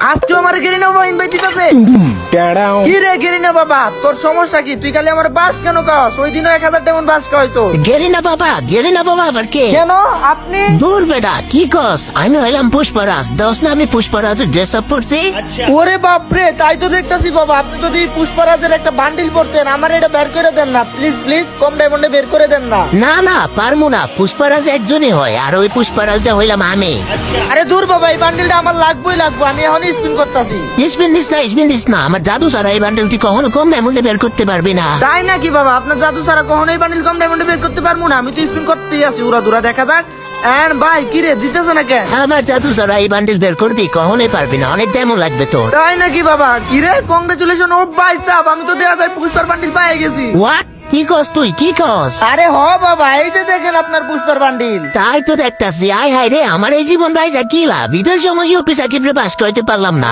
আজকে আমার গেরিনা বাবা ইনভাইট দিতেছে। কি রে গেরিনা বাবা, তোর সমস্যা কি? তুই খালি আমার বাস কেন খাওয়াস? ওই দিনও 1000 তেমন বাস খাওয়াইতো। গেরিনা বাবা আবার কে? কেন আপনি? দূর বেটা, কি কস? আমি হইলাম পুষ্পরাজ, দোষ না আমি পুষ্পরাজের ড্রেস আপ করছি। ওরে বাপরে, তাই তো দেখতাছি বাবা। আপনি যদি পুষ্পরাজের একটা বান্ডিল পড়তেন, আমার এটা বের করে দেন না প্লিজ প্লিজ, কম ডায়মন্ডে বের করে দেন না। না না পারমু না, পুষ্পরাজ একজনই হয়, আর ওই পুষ্পরাজটা হইলাম আমি। আরে দূর বাবা, এই বান্ডিলটা আমার লাগবেই লাগবে, আমি এখন স্পিন করতেছি। স্পিন দিস না, আমার জাদু ছাড়া এই বান্ডেল তুই কখনো কম ডায়মন্ডে বের করতে পারবি না। তাই নাকি বাবা? আপনার জাদু ছাড়া কখনোই বান্ডিল কম ডায়মন্ডে বের করতে পারবো না? আমি তো স্পিন করতেই আছি, উড়া দুরা দেখা যাক। এন্ড ভাই কি রে, দিতেছ না কেন? আমার জাদু ছাড়া এই বান্ডেল বের করবি কখনোই পারবি না, অনেক ডায়মন্ড লাগবে তোর। তাই নাকি বাবা? কি রে, কংগ্রেচুলেশন ও ভাই সাহেব, আমি তো দেখা যায় পুষ্পার বান্ডিল পেয়ে গেছি। হোয়াট? কি কস তুই, কি কস? আরে হ বাবা, এই যে দেখেন আপনার পুষ্পার বান্ডিল। তাই তো দেখতাছি। আয় হায় রে, আমার এই জীবন ভাইটা কি লাভ, ঈদের সময় ইউপি সাকিব রে পাস করতে পারলাম না।